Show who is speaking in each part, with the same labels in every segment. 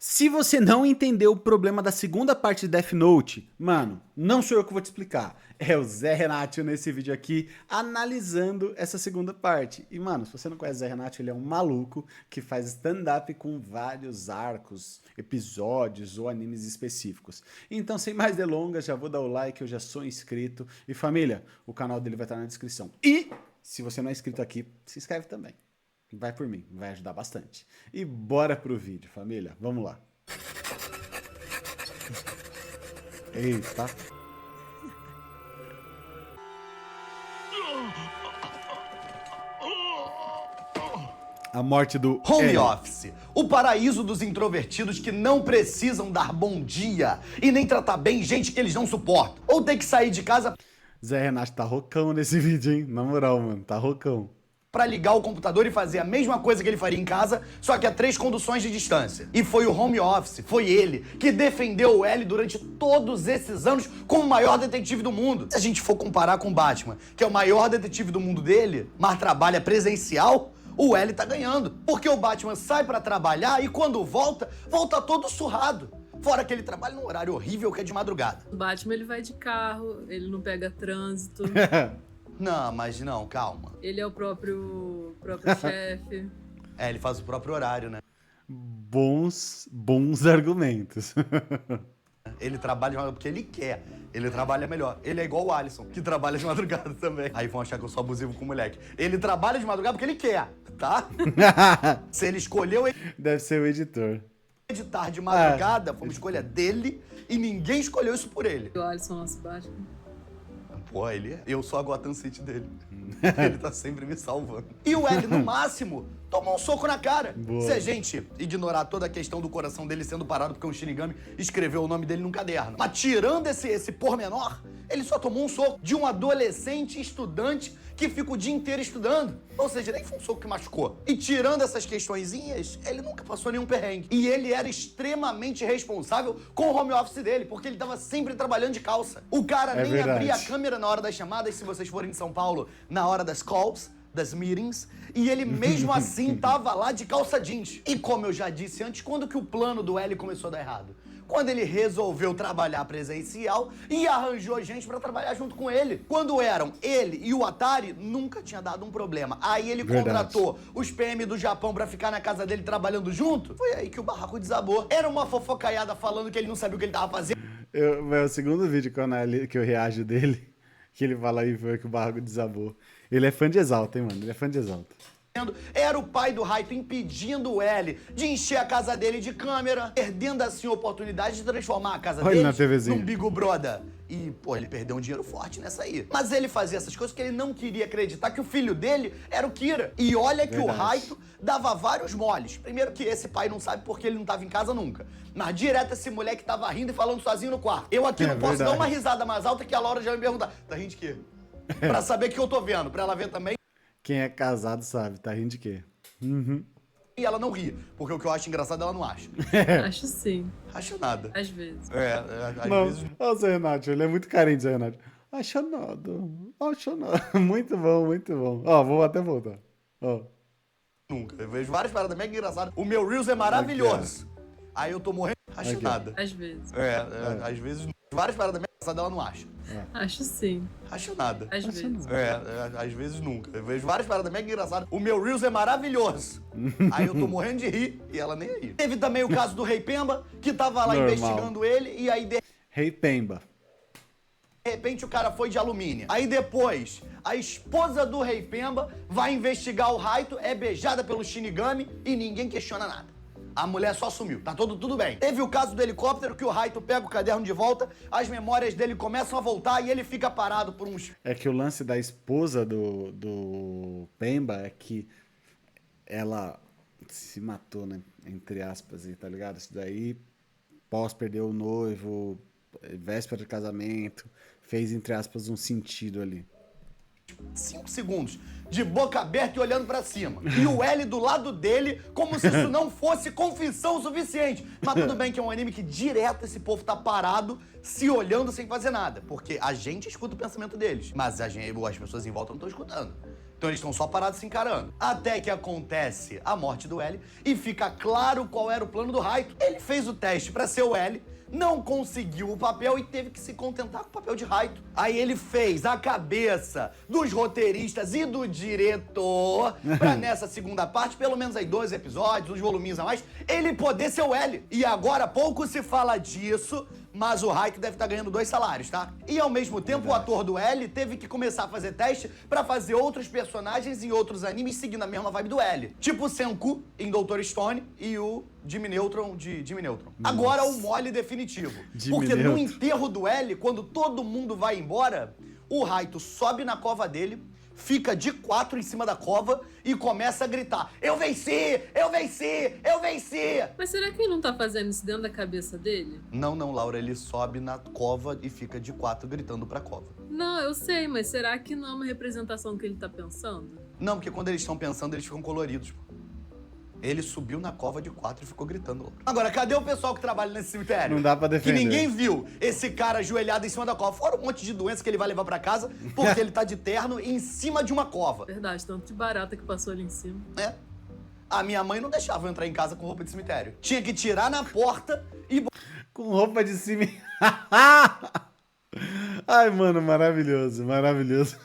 Speaker 1: Se você não entendeu o problema da segunda parte de Death Note, mano, não sou eu que vou te explicar. É o Zé Renato nesse vídeo aqui, analisando essa segunda parte. E, mano, se você não conhece o Zé Renato, ele é um maluco que faz stand-up com vários arcos, episódios ou animes específicos. Então, sem mais delongas, já vou dar o like, eu já sou inscrito. E, família, o canal dele vai estar na descrição. E, se você não é inscrito aqui, se inscreve também. Vai por mim, vai ajudar bastante. E bora pro vídeo, família. Vamos lá. Eita. A morte do
Speaker 2: Home
Speaker 1: L.
Speaker 2: office, o paraíso dos introvertidos que não precisam dar bom dia e nem tratar bem gente que eles não suportam. Ou ter que sair de casa
Speaker 1: Zé Renato tá rocão nesse vídeo, hein? Na moral, mano, tá rocão.
Speaker 2: pra ligar o computador e fazer a mesma coisa que ele faria em casa, só que a 3 conduções de distância. E foi o home office, foi ele, que defendeu o L durante todos esses anos como o maior detetive do mundo. Se a gente for comparar com o Batman, que é o maior detetive do mundo dele, mas trabalha presencial, o L tá ganhando. Porque o Batman sai pra trabalhar e quando volta, volta todo surrado. Fora que ele trabalha num horário horrível que é de madrugada.
Speaker 3: O Batman, ele vai de carro, ele não pega trânsito,
Speaker 2: Não, mas não, calma.
Speaker 3: ele é o próprio chefe.
Speaker 2: É, ele faz o próprio horário, né?
Speaker 1: Bons argumentos.
Speaker 2: Ele trabalha de madrugada porque ele quer. Ele trabalha melhor. Ele é igual o Alisson, que trabalha de madrugada também. Aí vão achar que eu sou abusivo com o moleque. Ele trabalha de madrugada porque ele quer, tá? Se ele escolheu
Speaker 1: Deve ser o editor.
Speaker 2: editar de madrugada, foi uma escolha dele e ninguém escolheu isso por ele.
Speaker 3: O Alisson, nosso Batman.
Speaker 2: Pô, eu sou a Gotham City dele. Ele tá sempre me salvando. E o L, no máximo, tomou um soco na cara.
Speaker 1: Boa.
Speaker 2: Se a gente ignorar toda a questão do coração dele sendo parado porque um Shinigami escreveu o nome dele num caderno. Mas tirando esse pormenor, ele só tomou um soco de um adolescente estudante que fica o dia inteiro estudando. Ou seja, nem foi um soco que machucou. E tirando essas questõezinhas, ele nunca passou nenhum perrengue. E ele era extremamente responsável com o home office dele, porque ele tava sempre trabalhando de calça. O cara nem
Speaker 1: verdade.
Speaker 2: abria a câmera na hora das chamadas, se vocês forem de São Paulo, na hora das calls, das meetings, e ele mesmo assim tava lá de calça jeans. E como eu já disse antes, quando que o plano do L começou a dar errado? Quando ele resolveu trabalhar presencial e arranjou gente pra trabalhar junto com ele. Quando eram ele e o Atari, nunca tinha dado um problema. Aí ele
Speaker 1: Verdade.
Speaker 2: contratou os PM do Japão pra ficar na casa dele trabalhando junto. Foi aí que o barraco desabou. Era uma fofocaiada falando que ele não sabia o que ele tava fazendo.
Speaker 1: É o segundo vídeo que eu reajo dele, que ele fala aí foi que o barraco desabou. Ele é fã de Exalta, hein, mano? Ele é fã de Exalta.
Speaker 2: Era o pai do Raito impedindo o L de encher a casa dele de câmera, perdendo assim a oportunidade de transformar a casa
Speaker 1: Olha ele na
Speaker 2: dele
Speaker 1: TVzinha.
Speaker 2: num Big Brother. E, pô, ele perdeu um dinheiro forte nessa aí. Mas ele fazia essas coisas porque ele não queria acreditar que o filho dele era o Kira. E olha que
Speaker 1: Verdade.
Speaker 2: o Raito dava vários moles. Primeiro que esse pai não sabe porque ele não tava em casa nunca. Mas direto esse moleque tava rindo e falando sozinho no quarto. Eu aqui
Speaker 1: É
Speaker 2: não posso
Speaker 1: verdade.
Speaker 2: dar uma risada mais alta que a Laura já vai me perguntar. Tá rindo de quê? Pra saber que eu tô vendo, pra ela ver também.
Speaker 1: Quem é casado sabe, tá rindo de quê?
Speaker 2: E ela não ri, porque o que eu acho engraçado ela não acha.
Speaker 3: Acho sim,
Speaker 2: Acha nada.
Speaker 3: às vezes.
Speaker 2: Às
Speaker 1: Não,
Speaker 2: vezes
Speaker 1: olha o Zé Renato, ele é muito carente, Zé Renato. Acha nada, acha nada. Muito bom, muito bom. Ó, vou até voltar. Ó.
Speaker 2: nunca. Eu vejo várias paradas mega engraçadas. O meu Reels é maravilhoso. Aí eu tô morrendo, acha
Speaker 1: Aqui.
Speaker 2: nada.
Speaker 3: Às vezes.
Speaker 2: Às vezes várias paradas mega engraçadas ela não acha.
Speaker 3: Acho sim,
Speaker 2: Acha nada.
Speaker 3: às vezes.
Speaker 2: Às vezes nunca. Eu vejo várias paradas mega engraçadas. O meu Reels é maravilhoso. Aí eu tô morrendo de rir e ela nem aí. Teve também o caso do Rei Pemba, que tava lá
Speaker 1: Normal.
Speaker 2: investigando ele e aí de
Speaker 1: Rei Pemba.
Speaker 2: repente o cara foi de alumínio. Aí depois, a esposa do Rei Pemba vai investigar o Raito, é beijada pelo Shinigami e ninguém questiona nada. A mulher só sumiu, tá tudo bem. Teve o caso do helicóptero que o Raito pega o caderno de volta, as memórias dele começam a voltar e ele fica parado por uns...
Speaker 1: É que o lance da esposa do Pemba é que ela se matou, né? Entre aspas, tá ligado? Isso daí, pós perdeu o noivo, véspera de casamento, fez, entre aspas, um sentido ali.
Speaker 2: 5 segundos de boca aberta e olhando pra cima. E o L do lado dele, como se isso não fosse confissão suficiente. Mas tudo bem que é um anime que direto esse povo tá parado, se olhando sem fazer nada. Porque a gente escuta o pensamento deles, mas as pessoas em volta não estão escutando. Então eles estão só parados se encarando. Até que acontece a morte do L e fica claro qual era o plano do Raito. Ele fez o teste pra ser o L, não conseguiu o papel e teve que se contentar com o papel de Raito. Aí ele fez a cabeça dos roteiristas e do diretor pra nessa segunda parte, pelo menos aí 12 episódios, uns voluminhos a mais, ele poder ser o L. E agora pouco se fala disso, mas o Raito deve estar ganhando 2 salários, tá? E ao mesmo tempo, o ator do L teve que começar a fazer teste pra fazer outros personagens em outros animes seguindo a mesma vibe do L. Tipo o Senku em Dr. Stone e o Jimmy Neutron de Jimmy Neutron. Agora o mole definitivo. Porque no enterro do L, quando todo mundo vai embora, o Raito sobe na cova dele, fica de 4 em cima da cova e começa a gritar: eu venci! Eu venci! Eu venci!
Speaker 3: Mas será que ele não tá fazendo isso dentro da cabeça dele?
Speaker 2: Não, Laura, ele sobe na cova e fica de 4 gritando pra cova.
Speaker 3: Não, eu sei, mas será que não é uma representação que ele tá pensando?
Speaker 2: Não, porque quando eles estão pensando, eles ficam coloridos, pô. Ele subiu na cova de 4 e ficou gritando, Laura. Agora, cadê o pessoal que trabalha nesse cemitério?
Speaker 1: Não dá pra defender.
Speaker 2: Que ninguém viu esse cara ajoelhado em cima da cova. Fora um monte de doença que ele vai levar pra casa, porque ele tá de terno em cima de uma cova.
Speaker 3: Verdade, tanto de barata que passou ali em cima.
Speaker 2: É. A minha mãe não deixava eu entrar em casa com roupa de cemitério. Tinha que tirar na porta e
Speaker 1: Com roupa de cima. Ai, mano, maravilhoso, maravilhoso.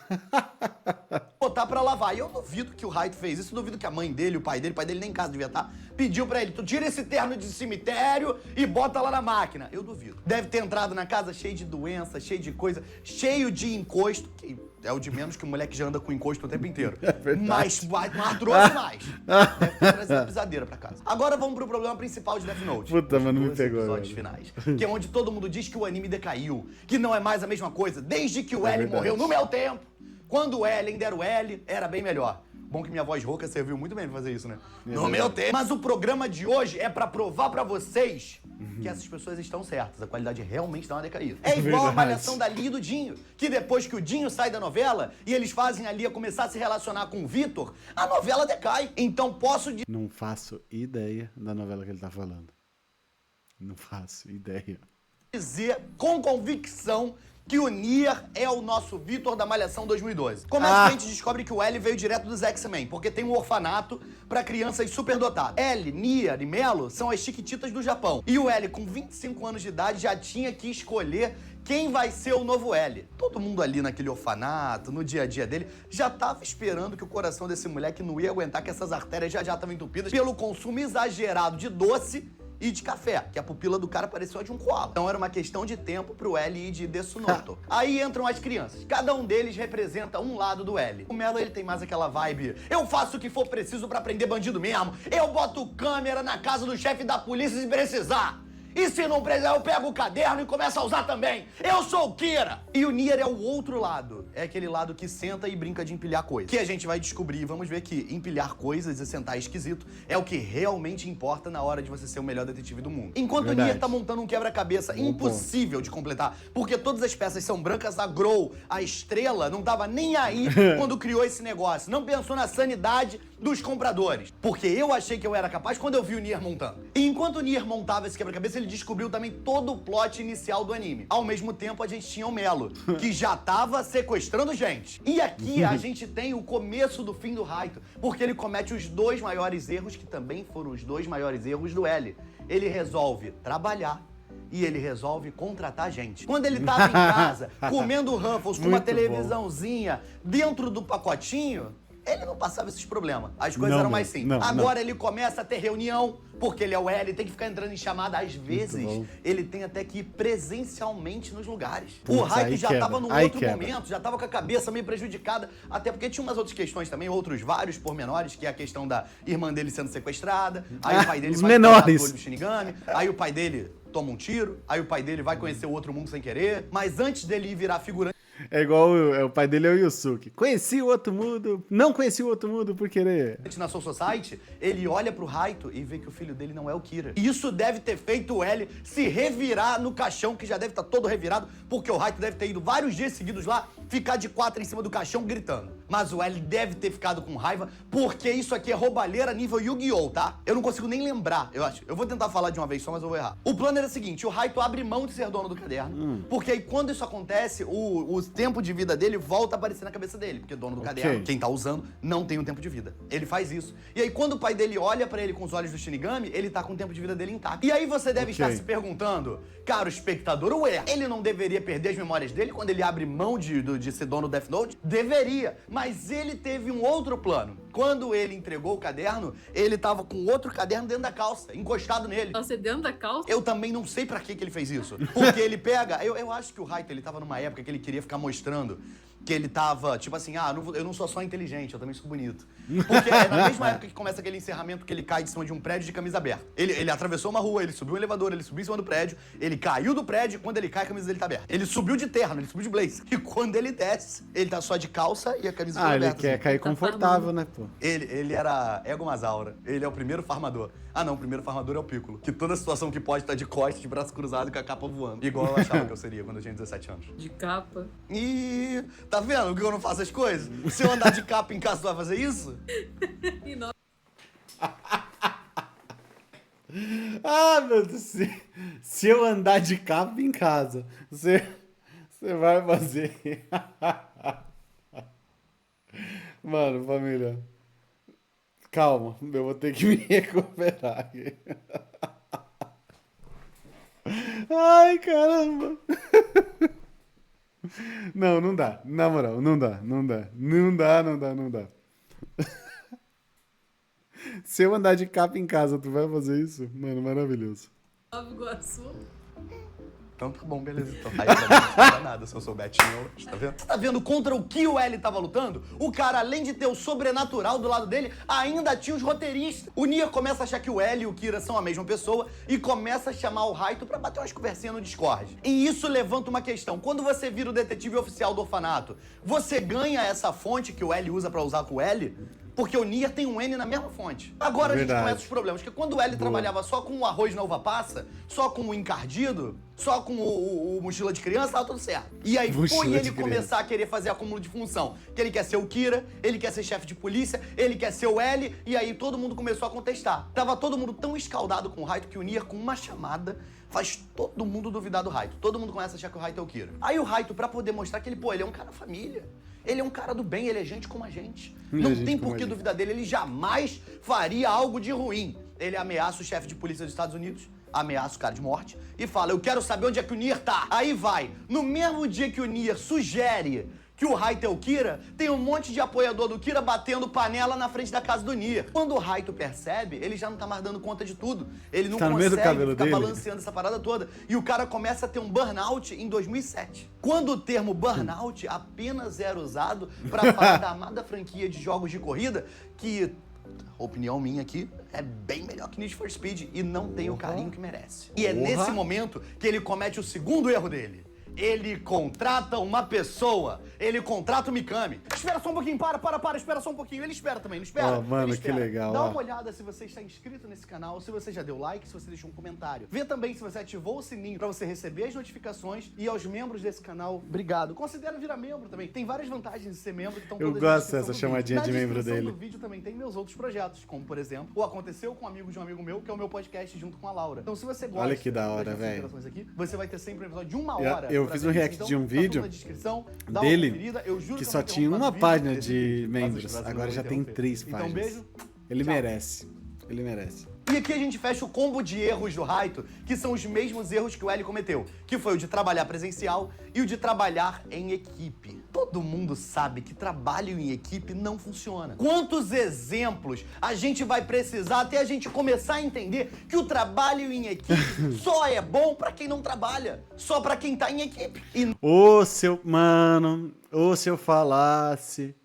Speaker 2: botar pra lavar. E eu duvido que o Raito fez isso, duvido que a mãe dele, o pai dele nem em casa devia estar, pediu pra ele: tu tira esse terno de cemitério e bota lá na máquina. Eu duvido. Deve ter entrado na casa cheio de doença, cheio de coisa, cheio de encosto, que é o de menos, que o moleque já anda com encosto o tempo inteiro.
Speaker 1: É verdade.
Speaker 2: Mas trouxe mais. Deve ter trazido pisadeira pra casa. Agora vamos pro problema principal de Death Note.
Speaker 1: Puta, mano, me
Speaker 2: Os
Speaker 1: pegou
Speaker 2: episódios
Speaker 1: agora.
Speaker 2: finais. Que é onde todo mundo diz que o anime decaiu, que não é mais a mesma coisa, desde que o L
Speaker 1: verdade.
Speaker 2: morreu no meu tempo. Quando o L ainda era o L, era bem melhor. Bom que minha voz rouca serviu muito bem pra fazer isso, né? No meu tempo. Mas o programa de hoje é pra provar pra vocês que essas pessoas estão certas. A qualidade realmente dá uma decaída. É igual a
Speaker 1: Verdade.
Speaker 2: malhação da Lia e do Dinho, que depois que o Dinho sai da novela e eles fazem a Lia começar a se relacionar com o Vitor, a novela decai. Então posso
Speaker 1: Não faço ideia da novela que ele tá falando. Não faço ideia.
Speaker 2: dizer com convicção que o Nier é o nosso Vitor da Malhação 2012. Começa que a gente descobre que o L veio direto dos X-Men, porque tem um orfanato pra crianças superdotadas. L, Nier e Melo são as chiquititas do Japão. E o L, com 25 anos de idade, já tinha que escolher quem vai ser o novo L. Todo mundo ali naquele orfanato, no dia a dia dele, já tava esperando que o coração desse moleque não ia aguentar, que essas artérias já estavam entupidas pelo consumo exagerado de doce e de café, que a pupila do cara parecia a de um koala. Então era uma questão de tempo pro L ir de Desunoto. Aí entram as crianças. Cada um deles representa um lado do L. O Melo, ele tem mais aquela vibe: eu faço o que for preciso pra prender bandido mesmo. Eu boto câmera na casa do chefe da polícia se precisar. E se não precisar, eu pego o caderno e começo a usar também. Eu sou o Kira. E o Nier é o outro lado. É aquele lado que senta e brinca de empilhar coisas. Que a gente vai descobrir e vamos ver que empilhar coisas e sentar esquisito é o que realmente importa na hora de você ser o melhor detetive do mundo. Enquanto
Speaker 1: Verdade.
Speaker 2: o Nier tá montando um quebra-cabeça impossível de completar, porque todas as peças são brancas, a Grow, a Estrela, não tava nem aí quando criou esse negócio. Não pensou na sanidade dos compradores. Porque eu achei que eu era capaz quando eu vi o Nier montando. E enquanto o Nier montava esse quebra-cabeça, ele descobriu também todo o plot inicial do anime. Ao mesmo tempo, a gente tinha o Melo, que já tava sequestrando gente. E aqui a gente tem o começo do fim do Raito, porque ele comete os 2 maiores erros, que também foram os 2 maiores erros do L. Ele resolve trabalhar e ele resolve contratar gente. Quando ele tava em casa, comendo Ruffles com uma
Speaker 1: Muito bom.
Speaker 2: televisãozinha dentro do pacotinho, ele não passava esses problemas. As coisas
Speaker 1: Não,
Speaker 2: eram
Speaker 1: não,
Speaker 2: mais simples.
Speaker 1: não,
Speaker 2: Agora ele começa a ter reunião, porque ele é o L, tem que ficar entrando em chamada. Às vezes,
Speaker 1: bom.
Speaker 2: ele tem até que ir presencialmente nos lugares.
Speaker 1: Putz,
Speaker 2: O Raito
Speaker 1: aí
Speaker 2: já
Speaker 1: quebra,
Speaker 2: tava num
Speaker 1: aí
Speaker 2: outro
Speaker 1: quebra.
Speaker 2: momento, já tava com a cabeça meio prejudicada, até porque tinha umas outras questões também, outros vários pormenores, que é a questão da irmã dele sendo sequestrada, aí o pai dele
Speaker 1: os
Speaker 2: vai
Speaker 1: menores.
Speaker 2: do olho do Shinigami, aí o pai dele toma um tiro, aí o pai dele vai conhecer o outro mundo sem querer, mas antes dele ir virar figurante
Speaker 1: É igual o pai dele é o Yusuke. Conheci o outro mundo, não conheci o outro mundo por querer.
Speaker 2: na Soul Society, ele olha pro Raito e vê que o filho dele não é o Kira. Isso deve ter feito o L se revirar no caixão, que já deve estar todo revirado, porque o Raito deve ter ido vários dias seguidos lá, ficar de 4 em cima do caixão gritando: Mas o L deve ter ficado com raiva, porque isso aqui é roubalheira nível Yu-Gi-Oh, tá? Eu não consigo nem lembrar, eu acho. Eu vou tentar falar de uma vez só, mas eu vou errar. O plano era o seguinte, o Raito abre mão de ser dono do caderno, porque aí quando isso acontece, o tempo de vida dele volta a aparecer na cabeça dele, porque dono do caderno, quem tá usando, não tem um tempo de vida. Ele faz isso. E aí quando o pai dele olha pra ele com os olhos do Shinigami, ele tá com o tempo de vida dele intacto. E aí você deve estar se perguntando, caro espectador, ué, ele não deveria perder as memórias dele quando ele abre mão de ser dono do Death Note? Deveria, mas ele teve um outro plano. Quando ele entregou o caderno, ele tava com outro caderno dentro da calça, encostado nele.
Speaker 3: Você dentro da calça?
Speaker 2: Eu também não sei pra que ele fez isso. Porque ele pega... Eu acho que o Raito, ele tava numa época que ele queria ficar mostrando que ele tava, tipo assim, eu não sou só inteligente, eu também sou bonito. Porque é na mesma época que começa aquele encerramento que ele cai de cima de um prédio de camisa aberta. Ele atravessou uma rua, ele subiu um elevador, ele subiu em cima do prédio, ele caiu do prédio e quando ele cai, a camisa dele tá aberta. Ele subiu de terno, ele subiu de blazer. E quando ele desce, ele tá só de calça e a camisa tá aberta.
Speaker 1: Ele quer cair confortável, né, pô?
Speaker 2: Ele era Ego Masaura. Ele é o primeiro farmador. Ah, não, o primeiro farmador é o Piccolo. Que toda situação que pode tá de costas, de braço cruzado e com a capa voando. Igual eu achava que eu seria quando eu tinha 17 anos.
Speaker 3: De capa.
Speaker 2: E tá vendo que eu não faço as coisas? Se eu andar de capa em casa, tu vai fazer isso?
Speaker 3: E não.
Speaker 1: Meu Deus, se eu andar de capa em casa, você vai fazer. Mano, família, calma, eu vou ter que me recuperar aqui. Ai, caramba. Não dá. Na moral, não dá. Se eu andar de capa em casa, tu vai fazer isso? Mano, maravilhoso.
Speaker 3: Nova Iguaçu.
Speaker 2: Então tá bom, beleza. Então. Aí pra mim não dá nada se eu sou Betinho, tá vendo? Você tá vendo contra o que o L tava lutando? O cara, além de ter o sobrenatural do lado dele, ainda tinha os roteiristas. O Nier começa a achar que o L e o Kira são a mesma pessoa e começa a chamar o Raito pra bater umas conversinhas no Discord. E isso levanta uma questão. Quando você vira o detetive oficial do orfanato, você ganha essa fonte que o L usa pra usar com o L? Porque o Nier tem um N na mesma fonte. Agora a gente começa os problemas, porque quando o L trabalhava só com o arroz na uva passa, só com o encardido, só com o mochila de criança, tava tudo certo. E aí foi ele começar a querer fazer acúmulo de função. Que ele quer ser o Kira, ele quer ser chefe de polícia, ele quer ser o L, e aí todo mundo começou a contestar. Tava todo mundo tão escaldado com o Raito que o Nier, com uma chamada, faz todo mundo duvidar do Raito. Todo mundo começa a achar que o Raito é o Kira. Aí o Raito, pra poder mostrar que ele é um cara família. Ele é um cara do bem, ele é gente como a gente. Não tem por que duvidar dele, ele jamais faria algo de ruim. Ele ameaça o chefe de polícia dos Estados Unidos, ameaça o cara de morte e fala, eu quero saber onde é que o Nier tá. Aí vai, no mesmo dia que o Nier sugere que o Raito é o Kira, tem um monte de apoiador do Kira batendo panela na frente da casa do Nier. Quando o Raito percebe, ele já não tá mais dando conta de tudo. Ele não consegue ficar balanceando essa parada toda. E o cara começa a ter um burnout em 2007. Quando o termo burnout apenas era usado pra falar da amada franquia de jogos de corrida, que, opinião minha aqui, é bem melhor que Need for Speed e não tem o carinho que merece. E é nesse momento que ele comete o segundo erro dele. Ele contrata uma pessoa. Ele contrata o Mikami. Espera só um pouquinho, espera só um pouquinho. Ele espera também, não espera?
Speaker 1: Mano,
Speaker 2: ele espera.
Speaker 1: que legal.
Speaker 2: Dá uma olhada se você está inscrito nesse canal, se você já deu like, se você deixou um comentário. Vê também se você ativou o sininho pra você receber as notificações. E aos membros desse canal, obrigado. Considera virar membro também. Tem várias vantagens de ser membro que estão todas
Speaker 1: Eu gosto dessa chamadinha de membro dele.
Speaker 2: Na descrição do vídeo também tem meus outros projetos, como por exemplo, o Aconteceu com um amigo de um amigo meu, que é o meu podcast junto com a Laura. Então se você gosta...
Speaker 1: Olha que da hora, velho.
Speaker 2: Você vai ter sempre um episódio de 1 hora.
Speaker 1: Eu fiz um react de um vídeo dele que só tinha uma página de membros. Agora já tem 3 páginas.
Speaker 2: Então, beijo.
Speaker 1: Ele merece. Ele merece.
Speaker 2: E aqui a gente fecha o combo de erros do Raito, que são os mesmos erros que o L cometeu, que foi o de trabalhar presencial e o de trabalhar em equipe. Todo mundo sabe que trabalho em equipe não funciona. Quantos exemplos a gente vai precisar até a gente começar a entender que o trabalho em equipe só é bom pra quem não trabalha, só pra quem tá em equipe.
Speaker 1: Se eu falasse...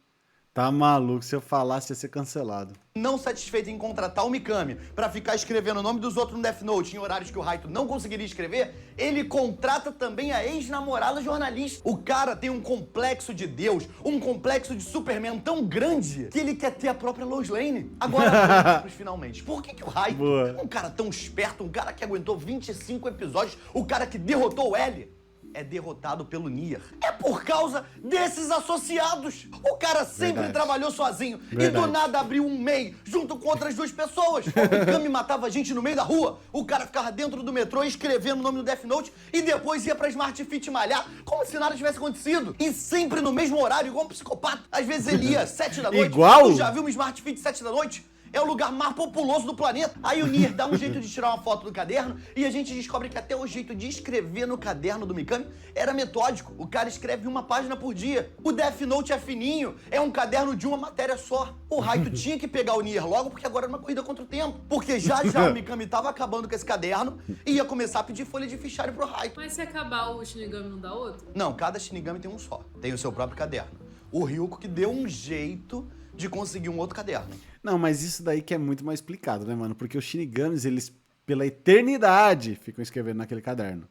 Speaker 1: Tá maluco, se eu falasse ia ser cancelado.
Speaker 2: Não satisfeito em contratar o Mikami pra ficar escrevendo o nome dos outros no Death Note em horários que o Raito não conseguiria escrever, ele contrata também a ex-namorada jornalista. O cara tem um complexo de Deus, um complexo de Superman tão grande que ele quer ter a própria Lois Lane. Agora, vamos pros finalmente. Por que o Raito, um cara tão esperto, um cara que aguentou 25 episódios, o cara que derrotou o L, é derrotado pelo Nier, é por causa desses associados. O cara sempre trabalhou sozinho e do nada abriu um MEI junto com outras 2 pessoas. O Mikami matava gente no meio da rua, o cara ficava dentro do metrô escrevendo o nome do Death Note e depois ia pra Smart Fit malhar como se nada tivesse acontecido. E sempre no mesmo horário, igual um psicopata. Às vezes ele ia 7 da noite.
Speaker 1: Igual?
Speaker 2: Tu já viu uma Smart Fit 7 da noite? É o lugar mais populoso do planeta. Aí o Nier dá um jeito de tirar uma foto do caderno e a gente descobre que até o jeito de escrever no caderno do Mikami era metódico. O cara escreve 1 página por dia. O Death Note é fininho, é um caderno de uma matéria só. O Raito tinha que pegar o Nier logo porque agora era uma corrida contra o tempo. Porque já o Mikami tava acabando com esse caderno e ia começar a pedir folha de fichário pro Raito.
Speaker 3: Mas se acabar o Shinigami não dá outro?
Speaker 2: Não, cada Shinigami tem um só. Tem o seu próprio caderno. O Ryuko que deu um jeito de conseguir um outro caderno.
Speaker 1: Não, mas isso daí que é muito mais explicado, né, mano? Porque os Shinigamis, eles, pela eternidade, ficam escrevendo naquele caderno.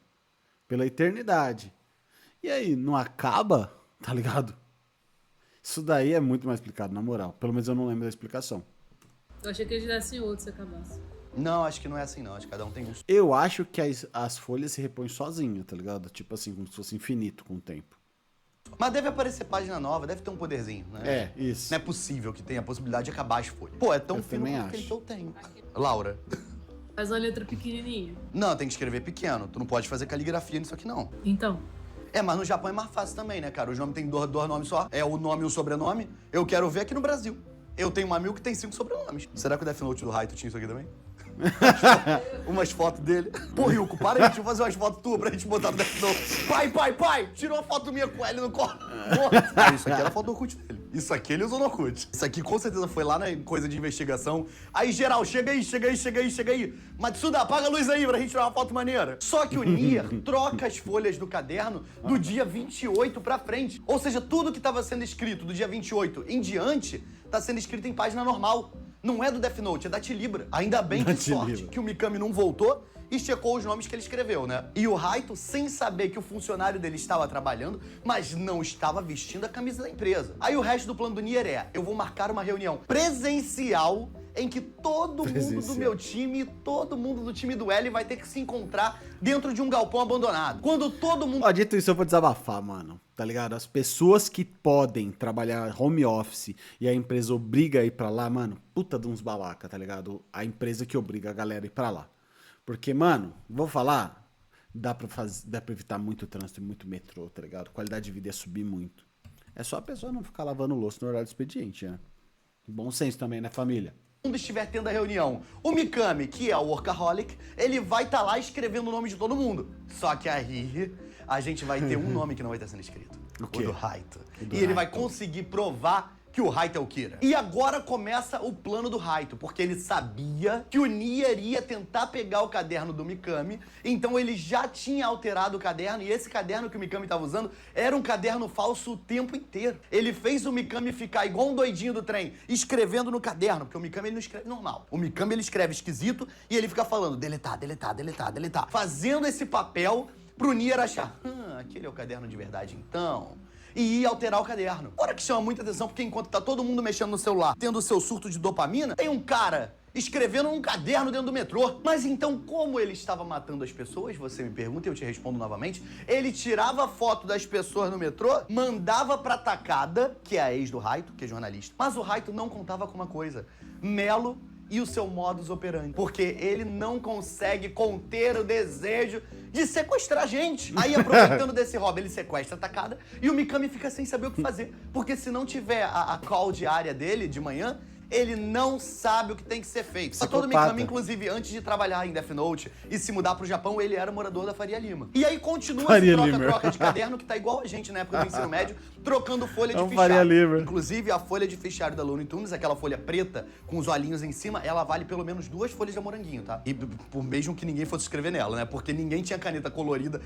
Speaker 1: Pela eternidade. E aí, não acaba? Tá ligado? Isso daí é muito mais explicado, na moral. Pelo menos eu não lembro da explicação.
Speaker 3: Eu achei que eles dessem outro se acabasse.
Speaker 2: Não, acho que não é assim não. Acho que cada um tem um.
Speaker 1: Eu acho que as folhas se repõem sozinho, tá ligado? Tipo assim, como se fosse infinito com o tempo.
Speaker 2: Mas deve aparecer página nova, deve ter um poderzinho, né?
Speaker 1: É, isso.
Speaker 2: Não é possível que tenha a possibilidade de acabar as folhas. Pô, é tão
Speaker 1: Eu
Speaker 2: fino
Speaker 1: também
Speaker 2: quanto
Speaker 1: acho.
Speaker 2: que eu tenho. Laura.
Speaker 3: Faz uma letra pequenininha.
Speaker 2: Não, tem que escrever pequeno. Tu não pode fazer caligrafia nisso aqui, não.
Speaker 3: Então,
Speaker 2: É, mas no Japão é mais fácil também, né, cara? Os nomes tem dois nomes só. É o nome e o sobrenome. Eu quero ver aqui no Brasil. Eu tenho um amigo que tem 5 sobrenomes. Será que o Death Note do Raito tinha isso aqui também? Umas fotos dele. Pô, Ryuko, para aí, deixa eu fazer umas fotos tuas pra gente botar no Death Note. Pai, tirou uma foto minha com ele no colo. Ah, isso aqui era a foto do Orkut dele. Isso aqui ele usou no Orkut. Isso aqui com certeza foi lá na coisa de investigação. Aí, geral, chega aí. Matsuda, apaga a luz aí pra gente tirar uma foto maneira. Só que o Nier troca as folhas do caderno do dia 28 pra frente. Ou seja, tudo que tava sendo escrito do dia 28 em diante tá sendo escrito em página normal. Não é do Death Note, é da Tilibra. Ainda bem que sorte que o Mikami não voltou e checou os nomes que ele escreveu, né? E o Raito, sem saber que o funcionário dele estava trabalhando, mas não estava vestindo a camisa da empresa. Aí o resto do plano do Nier é: eu vou marcar uma reunião presencial em que todo mundo do meu time e todo mundo do time do L vai ter que se encontrar dentro de um galpão abandonado. Quando todo mundo...
Speaker 1: Ó, dito isso, eu vou desabafar, mano. Tá ligado? As pessoas que podem trabalhar home office e a empresa obriga a ir pra lá, mano, puta de uns babaca, tá ligado? A empresa que obriga a galera a ir pra lá. Porque, mano, vou falar, dá pra evitar muito trânsito e muito metrô, tá ligado? Qualidade de vida ia subir muito. É só a pessoa não ficar lavando louça no horário do expediente, né? Bom senso também, né, família?
Speaker 2: mundo estiver tendo a reunião, o Mikami, que é o workaholic, ele vai estar lá escrevendo o nome de todo mundo. Só que aí a gente vai ter um nome que não vai estar sendo escrito.
Speaker 1: O quê?
Speaker 2: O do Raito.
Speaker 1: O do
Speaker 2: E ele vai
Speaker 1: Raito.
Speaker 2: conseguir provar que o Raito é o Kira. E agora começa o plano do Raito, porque ele sabia que o Nier ia tentar pegar o caderno do Mikami, então ele já tinha alterado o caderno, e esse caderno que o Mikami estava usando era um caderno falso o tempo inteiro. Ele fez o Mikami ficar igual um doidinho do trem, escrevendo no caderno, porque o Mikami ele não escreve normal. O Mikami ele escreve esquisito e ele fica falando deletar, deletar, deletar, deletar, fazendo esse papel pro Nier achar, aquele é o caderno de verdade então... e ia alterar o caderno. Fora que chama muita atenção, porque enquanto tá todo mundo mexendo no celular, tendo o seu surto de dopamina, tem um cara escrevendo num caderno dentro do metrô. Mas então, como ele estava matando as pessoas, você me pergunta e eu te respondo novamente, ele tirava foto das pessoas no metrô, mandava pra Takada, que é a ex do Raito, que é jornalista. Mas o Raito não contava com uma coisa, Melo e o seu modus operandi, porque ele não consegue conter o desejo de sequestrar gente. Aí, aproveitando desse hobby, ele sequestra a Takada e o Mikami fica sem saber o que fazer, porque se não tiver a call diária dele de manhã, ele não sabe o que tem que ser feito. Só todo Mikami, inclusive, antes de trabalhar em Death Note e se mudar pro Japão, ele era morador da Faria Lima. E aí continua esse troca-troca de caderno que tá igual a gente na época do ensino médio, trocando folha de fichário. Inclusive, a folha de fichário da Looney Tunes, aquela folha preta com os olhinhos em cima, ela vale pelo menos 2 folhas de moranguinho, tá? E por mesmo que ninguém fosse escrever nela, né? Porque ninguém tinha caneta colorida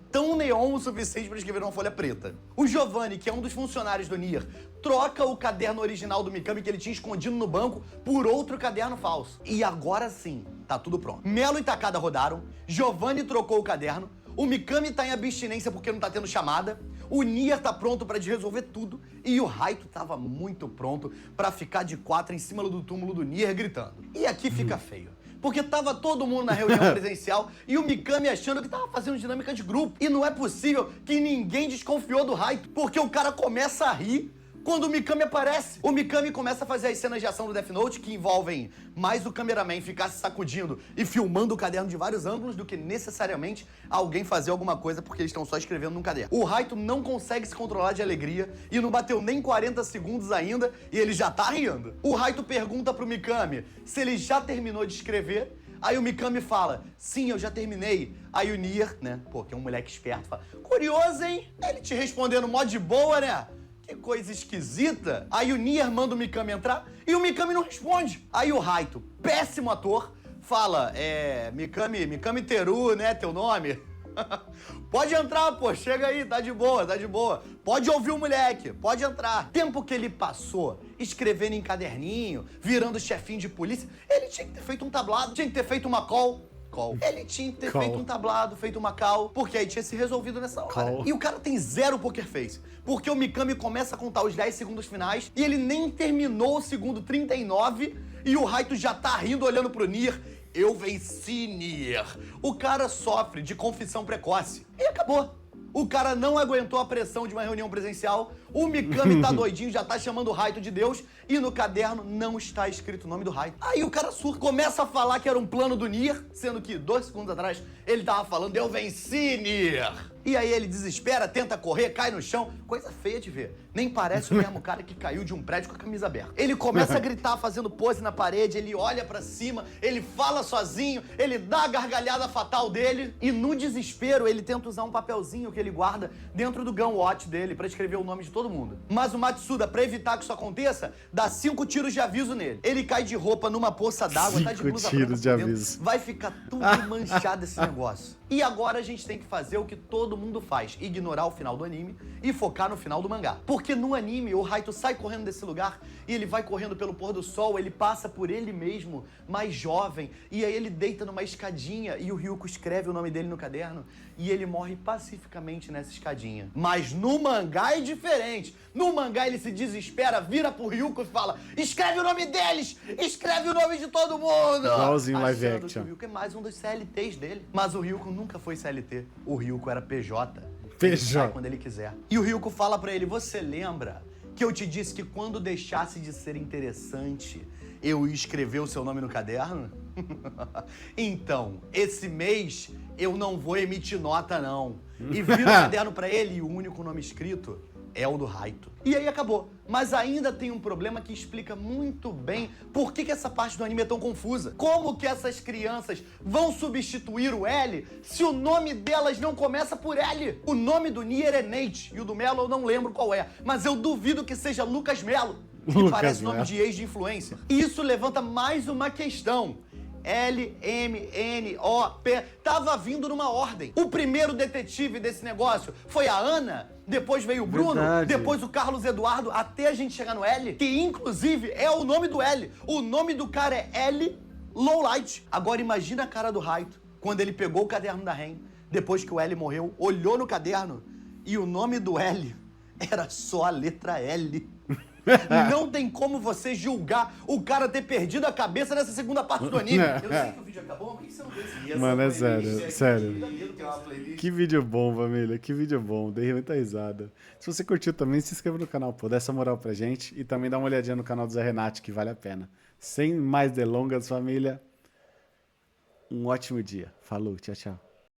Speaker 2: tão neon o suficiente pra escrever numa folha preta. O Giovanni, que é um dos funcionários do Nier, troca o caderno original do Mikami que ele tinha escondido no banco por outro caderno falso. E agora sim, tá tudo pronto. Melo e Takada rodaram, Giovanni trocou o caderno, o Mikami tá em abstinência porque não tá tendo chamada, o Nier tá pronto pra resolver tudo e o Raito tava muito pronto pra ficar de 4 em cima do túmulo do Nier gritando. E aqui fica feio. porque tava todo mundo na reunião presencial e o Mikami achando que tava fazendo dinâmica de grupo. E não é possível que ninguém desconfiou do Raito, porque o cara começa a rir quando o Mikami aparece. O Mikami começa a fazer as cenas de ação do Death Note, que envolvem mais o cameraman ficar se sacudindo e filmando o caderno de vários ângulos do que necessariamente alguém fazer alguma coisa porque eles estão só escrevendo num caderno. O Raito não consegue se controlar de alegria e não bateu nem 40 segundos ainda e ele já tá rindo. O Raito pergunta pro Mikami se ele já terminou de escrever. Aí o Mikami fala, sim, eu já terminei. Aí o Nier, né, pô, que é um moleque esperto, fala, curioso, hein? Ele te respondendo mó de boa, né? Que coisa esquisita. Aí o Nier manda o Mikami entrar e o Mikami não responde. Aí o Raito, péssimo ator, fala, Mikami Teru, né, teu nome? Pode entrar, pô, chega aí, tá de boa, tá de boa. Pode ouvir o moleque, pode entrar. Tempo que ele passou escrevendo em caderninho, virando chefinho de polícia, ele tinha que ter feito um tablado, tinha que ter feito uma call. Ele tinha que ter feito um tablado, feito uma call, porque aí tinha se resolvido nessa hora. E o cara tem zero poker face, porque o Mikami começa a contar os 10 segundos finais e ele nem terminou o segundo 39 e o Raito já tá rindo olhando pro Nier. Eu venci, Nier. O cara sofre de confissão precoce. E acabou. O cara não aguentou a pressão de uma reunião presencial, o Mikami tá doidinho, já tá chamando o Raito de Deus, e no caderno não está escrito o nome do Raito. Aí o cara surta, começa a falar que era um plano do Nier, sendo que 2 segundos atrás ele tava falando, eu venci, Nier. E aí ele desespera, tenta correr, cai no chão, coisa feia de ver. Nem parece o mesmo cara que caiu de um prédio com a camisa aberta. Ele começa a gritar fazendo pose na parede, ele olha pra cima, ele fala sozinho, ele dá a gargalhada fatal dele, e no desespero ele tenta usar um papelzinho que ele guarda dentro do gun watch dele pra escrever o nome de todo mundo. Mas o Matsuda, pra evitar que isso aconteça, dá 5 tiros de aviso nele. Ele cai de roupa numa poça d'água, tá de blusa branca por dentro. Vai ficar tudo manchado esse negócio. E agora a gente tem que fazer o que todo mundo faz, ignorar o final do anime e focar no final do mangá. Porque no anime o Raito sai correndo desse lugar e ele vai correndo pelo pôr do sol, ele passa por ele mesmo, mais jovem, e aí ele deita numa escadinha e o Ryuko escreve o nome dele no caderno e ele morre pacificamente nessa escadinha. Mas no mangá é diferente. No mangá ele se desespera, vira pro Ryuko e fala, escreve o nome deles, escreve o nome de todo mundo.
Speaker 1: Igualzinho live action.
Speaker 2: O Ryuko é mais um dos CLTs dele. Mas o Ryuko nunca foi CLT. O Ryuko era PJ.
Speaker 1: PJ.
Speaker 2: Ele sai quando ele quiser. E o Ryuko fala pra ele, você lembra que eu te disse que quando deixasse de ser interessante, eu ia escrever o seu nome no caderno? Então, esse mês eu não vou emitir nota, não. E vira o caderno pra ele e o único nome escrito é o do Raito. E aí acabou. Mas ainda tem um problema que explica muito bem por que essa parte do anime é tão confusa. Como que essas crianças vão substituir o L se o nome delas não começa por L? O nome do Nier é Nate e o do Melo eu não lembro qual é, mas eu duvido que seja Lucas Melo, que parece nome de ex de influencer. E isso levanta mais uma questão. L-M-N-O-P tava vindo numa ordem. O primeiro detetive desse negócio foi a Ana, depois veio o Bruno, depois o Carlos Eduardo, até a gente chegar no L, que inclusive é o nome do L. O nome do cara é L Lowlight. Agora imagina a cara do Raito quando ele pegou o caderno da Ren, depois que o L morreu, olhou no caderno e o nome do L era só a letra L. Não tem como você julgar o cara ter perdido a cabeça nessa segunda parte do anime. Eu sei que o vídeo acabou, mas por que você não vê esse vídeo?
Speaker 1: Mano, é sério. Que vídeo bom, família. Que vídeo bom. Dei muita risada. Se você curtiu também, se inscreva no canal, pô. Dá essa moral pra gente. E também dá uma olhadinha no canal do Zé Renato, que vale a pena. Sem mais delongas, família. Um ótimo dia. Falou, tchau, tchau.